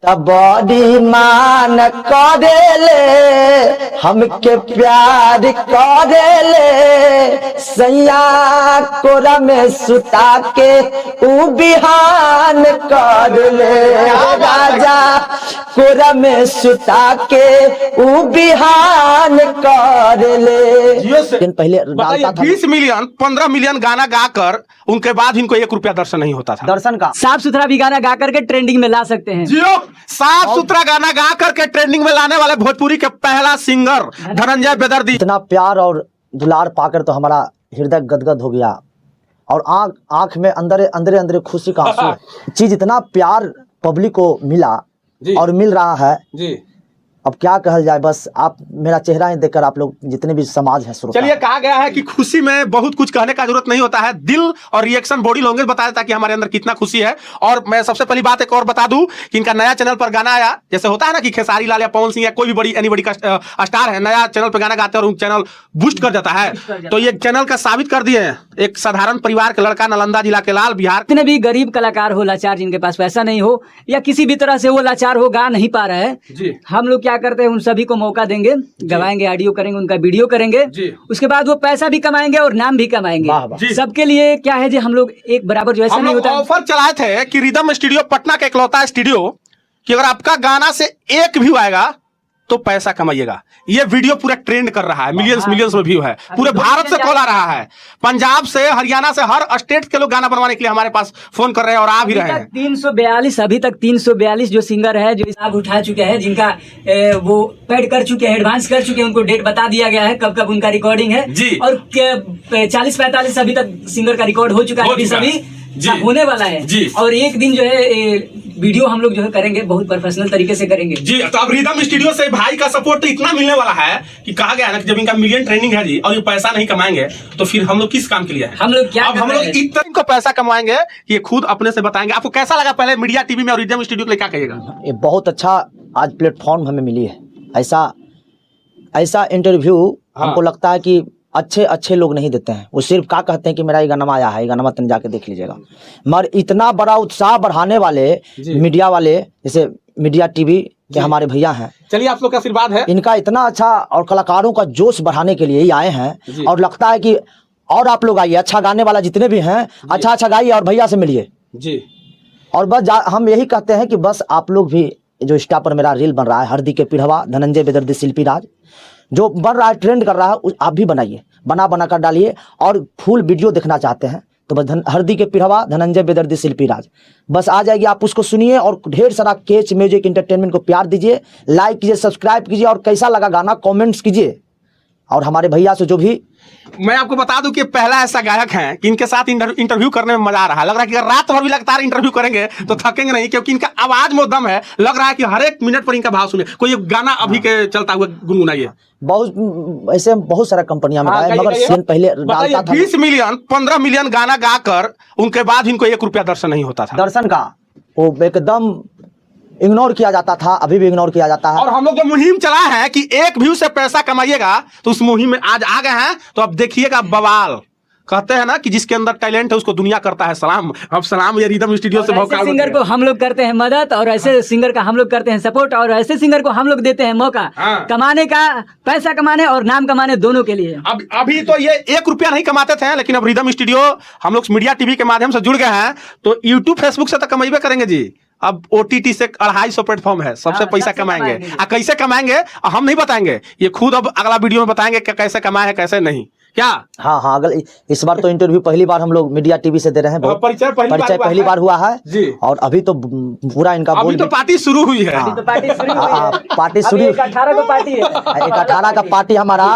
तब बड़ी मान करेले हमके प्यार करेले सैया कोरा में सुता के ऊ बिहान कर ले राजा कोरा में सुता के ऊ बिहान कर ले। लेकिन पहले 20 मिलियन 15 मिलियन गाना गाकर उनके बाद इनको 1 रुपया दर्शन नहीं होता था। दर्शन का साफ सुथरा भी गाना गा करके ट्रेंडिंग में ला सकते हैं। जियो साफ सुथरा गाना गा करके ट्रेंडिंग में लाने वाले भोजपुरी के पहला सिंगर धनंजय बेदर्दी। इतना प्यार और दुलार पाकर तो हमारा हृदय गदगद हो गया और आंख में अंदर अंदर अंदर खुशी का आंसू। चीज इतना प्यार पब्लिक को मिला और मिल रहा है जी। अब क्या कहल जाए, बस आप मेरा चेहरा ही देखकर आप लोग जितने भी समाज है श्रोता। चलिए, कहा गया है कि खुशी में बहुत कुछ कहने का जरूरत नहीं होता है, दिल और रिएक्शन बॉडी लैंग्वेज बता देता है कि हमारे अंदर कितना खुशी है। और मैं सबसे पहली बात एक और बता दूं कि इनका नया चैनल पर गाना आया, जैसे होता है ना कि खेसारी लाल या पवन सिंह या कोई भी बड़ी एनीबॉडी का स्टार है, नया चैनल पर गाना गाते हैं और उन चैनल बूस्ट कर जाता है। तो ये चैनल का साबित कर दिए हैं। एक साधारण परिवार का लड़का, नालंदा जिला के लाल, बिहार। जितने भी गरीब कलाकार हो, लाचार, जिनके पास पैसा नहीं हो या किसी भी तरह से वो लाचार हो, गा नहीं पा रहा है, हम लोग क्या करते हैं, उन सभी को मौका देंगे, गवाएंगे, ऑडियो करेंगे, उनका वीडियो करेंगे, उसके बाद वो पैसा भी कमाएंगे और नाम भी कमाएंगे। सबके लिए क्या है जी, हम लोग एक बराबर जो ऐसा नहीं होता। ऑफर चलाए थे कि रिदम स्टूडियो पटना का इकलौता स्टूडियो कि अगर आपका गाना से 1 व्यू आएगा तो पैसा कमाइएगा। ये वीडियो पूरा ट्रेंड कर रहा है, मिलियंस में व्यू है, पूरे भारत से कॉल आ रहा है, पंजाब से, हरियाणा से, हर स्टेट के लोग गाना बनवाने के लिए हमारे पास फोन कर रहे हैं और आ भी रहे हैं। 342 अभी तक 342 जो सिंगर है जो हिसाब उठा चुके हैं, जिनका वो पेड कर चुके हैं, एडवांस कर चुके हैं, उनको डेट बता दिया गया है कब कब उनका रिकॉर्डिंग है जी। और 40-45 अभी तक सिंगर का रिकॉर्ड हो चुका है, सभी होने वाला है जी। और एक दिन जो है वीडियो हम लोग जो है करेंगे, बहुत प्रोफेशनल तरीके से करेंगे जी। तो अब रिदम स्टूडियो से भाई का सपोर्ट तो इतना मिलने वाला है कि कहा गया है ना कि जब इनका मिलियन ट्रेंडिंग है जी और ये पैसा नहीं कमाएंगे तो फिर हम लोग किस काम के लिए है? हम लोग क्या, अब हम लोग इतना इनको पैसा कमाएंगे ये खुद अपने से बताएंगे। आपको कैसा लगा पहले मीडिया टीवी में और रिदम स्टूडियो के लिए क्या कहिएगा? ये बहुत अच्छा आज प्लेटफॉर्म हमें मिली है। ऐसा इंटरव्यू हमको लगता है कि अच्छे लोग नहीं देते हैं। वो सिर्फ क्या कहते हैं कि मेरा ये गाना आया है, ये गाना तुम जाके देख लीजिएगा। मगर इतना बड़ा उत्साह बढ़ाने वाले मीडिया वाले, जैसे मीडिया टीवी के हमारे भैया हैं, चलिए आप लोग का आशीर्वाद है, इनका इतना अच्छा और कलाकारों का जोश बढ़ाने के लिए ही आए हैं। और लगता है कि और आप लोग आइए, अच्छा गाने वाला जितने भी हैं अच्छा गाइए और भैया से मिलिए जी। और बस हम यही कहते हैं कि बस आप लोग भी, जो इंस्टा पर मेरा रील बन रहा है, हरदी के पिढ़वा धनंजय बेदर्दी शिल्पी राज, जो बन रहा है, ट्रेंड कर रहा है, आप भी बनाइए, बना कर डालिए। और फुल वीडियो देखना चाहते हैं तो बस हरदी के पिढ़वा धनंजय बेदर्दी शिल्पी राज बस आ जाएगी, आप उसको सुनिए और ढेर सारा केच म्यूजिक एंटरटेनमेंट को प्यार दीजिए, लाइक कीजिए, सब्सक्राइब कीजिए और कैसा लगा गाना कमेंट्स कीजिए। और हमारे भैया से जो भी मैं आपको बता दूं कि पहला ऐसा गायक है कि इनके साथ इंटरव्यू करने में मजा आ रहा है। लग रहा है कि अगर रात भर भी लगातार इंटरव्यू करेंगे तो थकेंगे नहीं, क्योंकि इनका आवाज में दम है। लग रहा है कि हर एक मिनट पर इनका भाव सुने। कोई गाना अभी के चलता हुआ गुनगुनाइए। ऐसे बहुत सारा कंपनियां में गाए, मगर सीन पहले डालता था। 20 मिलियन 15 मिलियन गाना गाकर उनके बाद इनको 1 रुपया दर्शन नहीं होता था। दर्शन का वो एकदम इग्नोर किया जाता था, अभी भी इग्नोर किया जाता है। और हम लोग जो मुहिम चला है कि 1 व्यू से पैसा कमाइएगा, तो उस मुहिम में आज आ गए हैं। तो अब देखिएगा बवाल। कहते हैं ना कि जिसके अंदर टैलेंट है उसको दुनिया करता है सलाम। अब सलाम ये रिदम स्टूडियो से ऐसे सिंगर को हम लोग करते हैं मदद, और ऐसे सिंगर का हम लोग करते हैं सपोर्ट, और ऐसे सिंगर को हम लोग देते हैं मौका कमाने का, पैसा कमाने और नाम कमाने दोनों के लिए। अब अभी तो ये 1 रुपया नहीं कमाते थे, लेकिन अब रिदम स्टूडियो हम लोग मीडिया टीवी के माध्यम से जुड़ गए हैं, तो यूट्यूब फेसबुक से तो कमाइबे करेंगे जी। अब OTT से 250 प्लेटफॉर्म है, सबसे पैसा कमाएंगे। कैसे कमाएंगे हम नहीं बताएंगे, ये खुद अब अगला वीडियो में बताएंगे कि कैसे कमाए हैं कैसे नहीं। क्या हाँ अगल इस बार तो इंटरव्यू पहली बार हम लोग मीडिया टीवी से दे रहे हैं। परिचय पहली बार हुआ है जी। और अभी तो पूरा इनका अभी तो पार्टी शुरू हुई है। पार्टी शुरू 18 को पार्टी है। 18 का पार्टी हमारा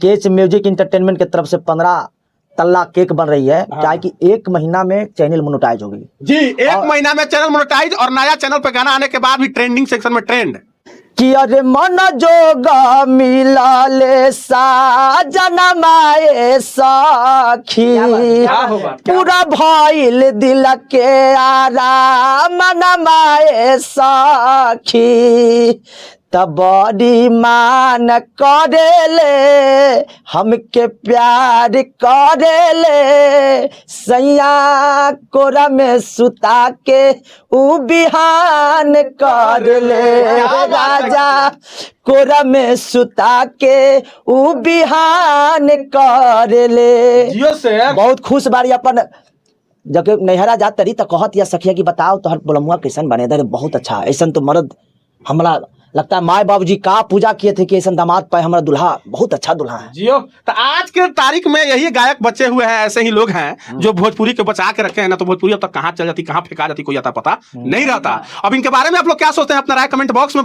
केच म्यूजिक एंटरटेनमेंट की तरफ से 15 तल्ला केक बन रही है। क्या कि 1 महीना में चैनल मोनेटाइज होगी जी। 1 महीना में चैनल मोनेटाइज, और नया चैनल पे गाना आने के बाद भी ट्रेंडिंग सेक्शन में ट्रेंड कि अरे मन जोगा मिला ले साजना माए सखी, पूरा भइल दिल के आराम माए सखी, तब बड़ी मान करेले हमके प्यार करेले सैया कोरा में सुता के उ बिहान करेले राजा कोरा में सुता के उ बिहान करेले। जियो से बहुत खुश बारी अपन जब नैहरा जात तरी तो कहत या सखिया की बताओ तोहर बोलमुआ कैसन बने दे बहुत अच्छा ऐसा तो मर्द हमरा लगता है माए बाबूजी का पूजा किए थे कि ऐसा दामाद पाए हमारा दुल्हा बहुत अच्छा दुल्हा है। जियो तो आज के तारीख में यही गायक बचे हुए हैं, ऐसे ही लोग हैं जो भोजपुरी के बचा के रखे हैं ना। तो भोजपुरी अब तक कहाँ चल जाती कहाँ फेंका जाती कोई आता पता नहीं रहता। अब इनके बारे में आप लोग क्या सोचते हैं अपना राय कमेंट बॉक्स में